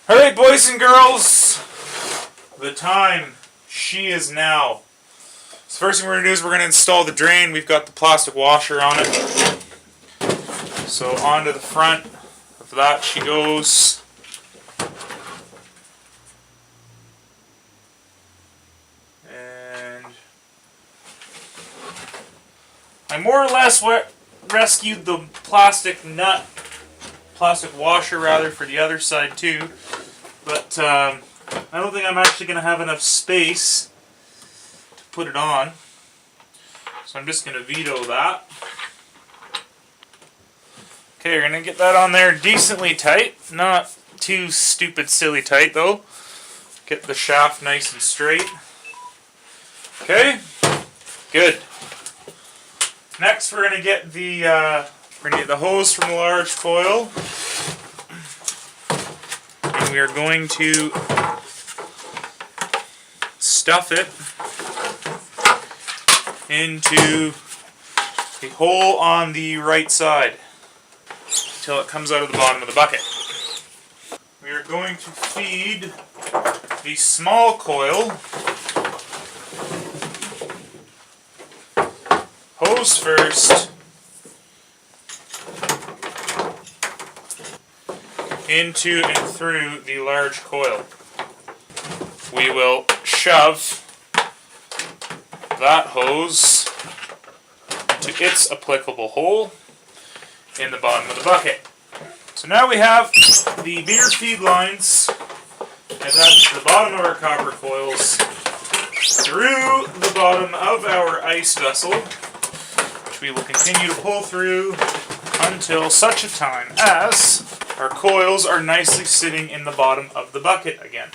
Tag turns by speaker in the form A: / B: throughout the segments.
A: Alright, boys and girls, the time, she is now. So first thing we're going to do is we're going to install the drain. We've got the plastic washer on it. So onto the front of that she goes. And I more or less rescued the plastic washer rather, for the other side too. But I don't think I'm actually going to have enough space to put it on. So I'm just going to veto that. Okay, we're going to get that on there decently tight. Not too stupid silly tight though. Get the shaft nice and straight. Okay, good. Next we're going to get the hose from the large coil. And we are going to stuff it into the hole on the right side until it comes out of the bottom of the bucket. We are going to feed the small coil hose first into and through the large coil. We will shove that hose to its applicable hole in the bottom of the bucket. So now we have the beer feed lines attached to the bottom of our copper coils through the bottom of our ice vessel, which we will continue to pull through until such a time as our coils are nicely sitting in the bottom of the bucket again.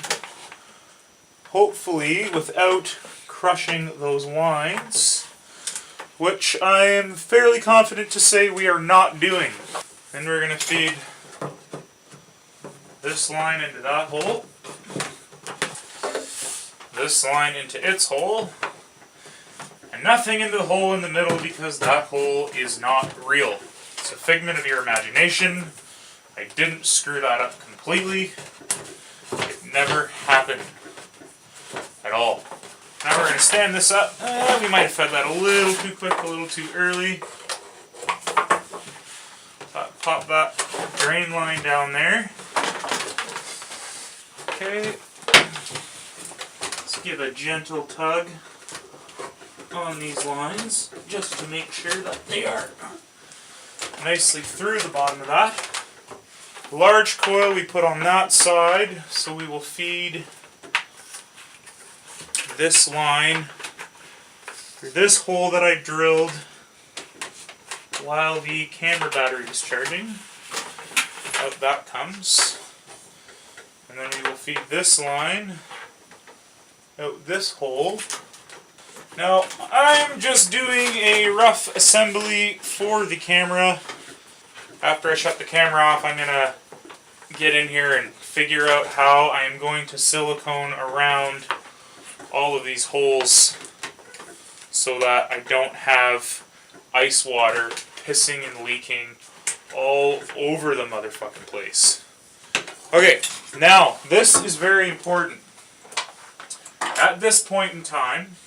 A: Hopefully without crushing those lines, which I am fairly confident to say we are not doing. Then we're going to feed this line into that hole, this line into its hole, and nothing into the hole in the middle because that hole is not real. It's a figment of your imagination. I didn't screw that up completely. It never happened at all. Now we're going to stand this up. We might have fed that a little too quick, a little too early. Pop that drain line down there. Okay. Let's give a gentle tug on these lines just to make sure that they are nicely through the bottom of that. The large coil we put on that side, so we will feed this line through this hole that I drilled while the camera battery is charging. Out that comes. And then we will feed this line out this hole. Now, I'm just doing a rough assembly for the camera. After I shut the camera off, I'm going to get in here and figure out how I am going to silicone around all of these holes so that I don't have ice water pissing and leaking all over the motherfucking place. Okay, now this is very important. At this point in time,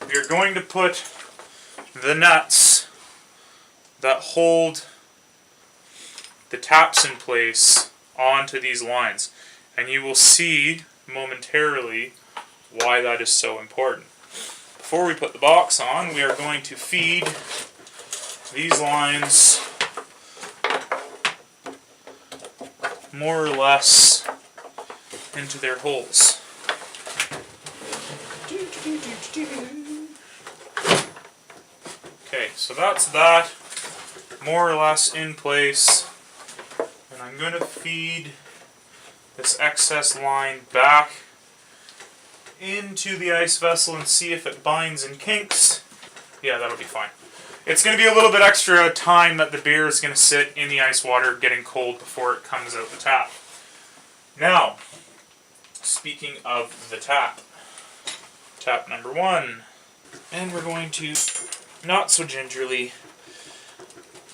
A: we are going to put the nuts that hold the taps in place onto these lines, and you will see momentarily why that is so important. Before we put the box on, we are going to feed these lines more or less into their holes. Okay, so that's that more or less in place. And I'm going to feed this excess line back into the ice vessel and see if it binds and kinks. Yeah, that'll be fine. It's going to be a little bit extra time that the beer is going to sit in the ice water getting cold before it comes out the tap. Now, speaking of the tap, tap number 1. And we're going to, not so gingerly,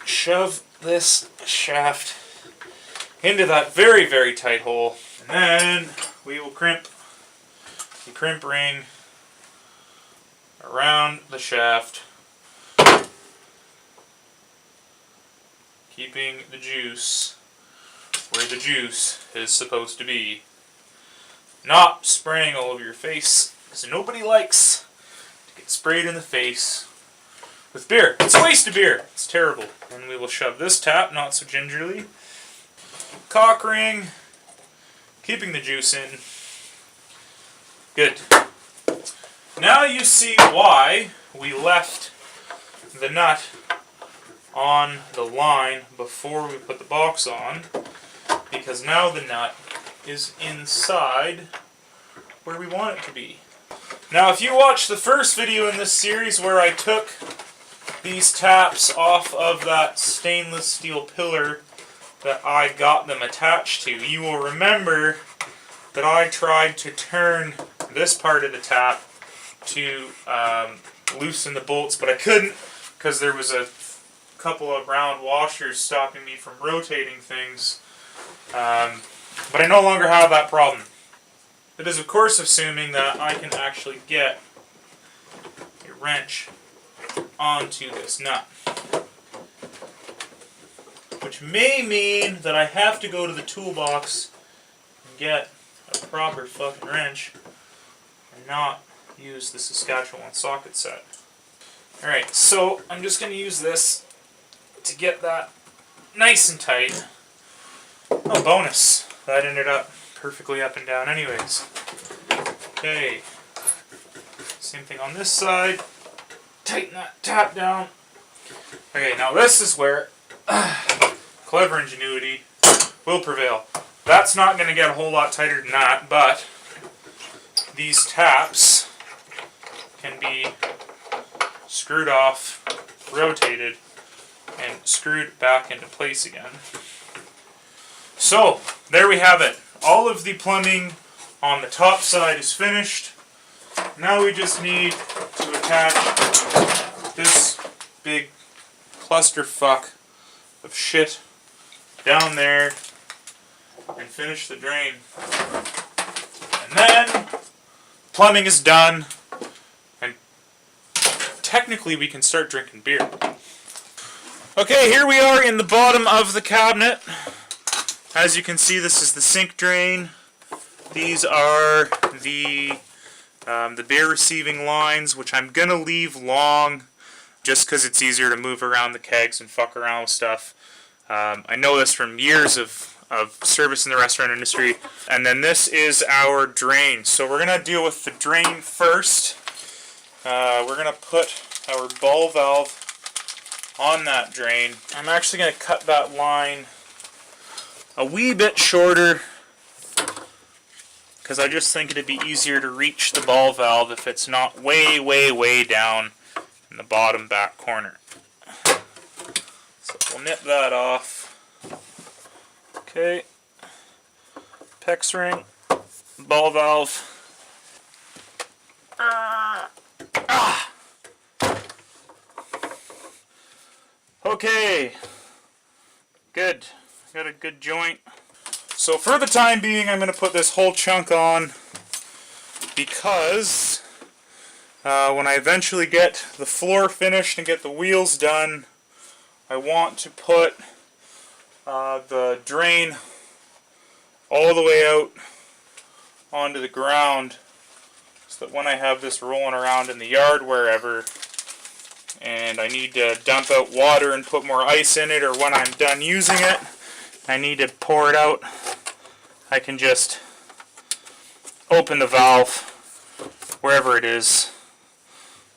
A: shove this shaft into that very, very tight hole And then we will crimp the crimp ring around the shaft, keeping the juice where the juice is supposed to be. Not spraying all over your face, because nobody likes to get sprayed in the face with beer. It's a waste of beer. It's terrible. And we will shove this tap, not so gingerly. Cock ring, keeping the juice in. Good. Now you see why we left the nut on the line before we put the box on, because now the nut is inside where we want it to be. Now if you watched the first video in this series where I took these taps off of that stainless steel pillar that I got them attached to, you will remember that I tried to turn this part of the tap to loosen the bolts, but I couldn't because there was a couple of round washers stopping me from rotating things. But I no longer have that problem. It is of course assuming that I can actually get a wrench onto this nut. Which may mean that I have to go to the toolbox and get a proper fucking wrench and not use the Saskatchewan socket set. Alright, so I'm just going to use this to get that nice and tight. Oh, bonus! That ended up perfectly up and down anyways. Okay. Same thing on this side. Tighten that tap down. Okay, now this is where clever ingenuity will prevail. That's not going to get a whole lot tighter than that, but these taps can be screwed off, rotated, and screwed back into place again. So, there we have it. All of the plumbing on the top side is finished. Now we just need to attach this big clusterfuck of shit down there and finish the drain. And then plumbing is done, and technically we can start drinking beer. Okay, here we are in the bottom of the cabinet. As you can see, this is the sink drain. These are the beer receiving lines, which I'm gonna leave long just because it's easier to move around the kegs and fuck around with stuff. I know this from years of service in the restaurant industry. And then this is our drain. So we're going to deal with the drain first. We're going to put our ball valve on that drain. I'm actually going to cut that line a wee bit shorter because I just think it'd be easier to reach the ball valve if it's not way, way, way down in the bottom back corner. So we'll nip that off. Okay, PEX ring, ball valve. Okay, good. Got a good joint. So for the time being, I'm going to put this whole chunk on because when I eventually get the floor finished and get the wheels done, I want to put the drain all the way out onto the ground so that when I have this rolling around in the yard wherever and I need to dump out water and put more ice in it, or when I'm done using it I need to pour it out, I can just open the valve wherever it is,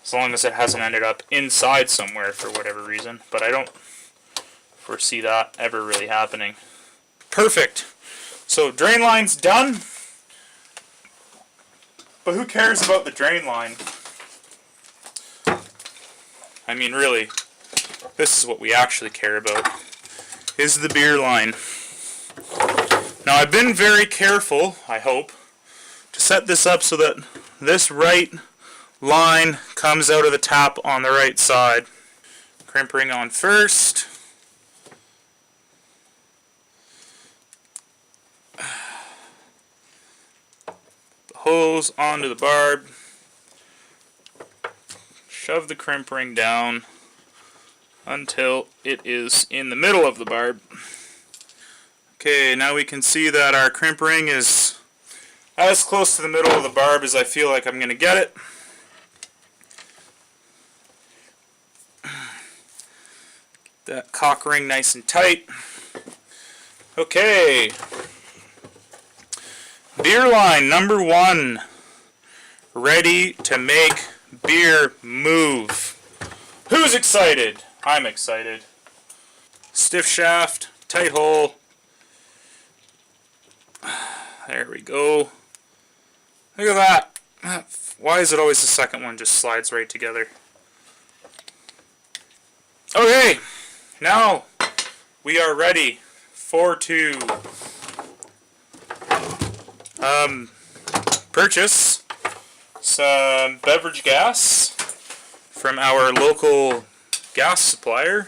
A: as long as it hasn't ended up inside somewhere for whatever reason. But I don't foresee that ever really happening. Perfect. So drain line's done. But who cares about the drain line? I mean, really, this is what we actually care about, is the beer line. Now I've been very careful, I hope, to set this up so that this right line comes out of the tap on the right side. Crimp ring on first. hose onto the barb. Shove the crimp ring down until it is in the middle of the barb. Okay, now we can see that our crimp ring is as close to the middle of the barb as I feel like I'm going to get it. That cock ring nice and tight. Okay. Beer line number 1. Ready to make beer move. Who's excited? I'm excited. Stiff shaft, tight hole. There we go. Look at that. Why is it always the second one just slides right together? Okay, now we are ready to purchase some beverage gas from our local gas supplier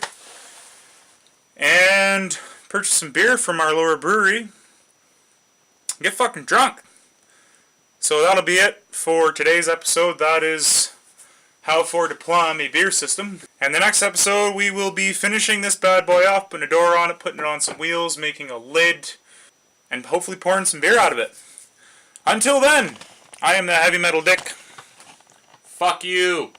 A: and purchase some beer from our lower brewery. Get fucking drunk. So that'll be it for today's episode. That is how for to plumb a beer system. And the next episode we will be finishing this bad boy off, putting a door on it, putting it on some wheels, making a lid, and hopefully pouring some beer out of it. Until then, I am the Heavy Metal Dick. Fuck you.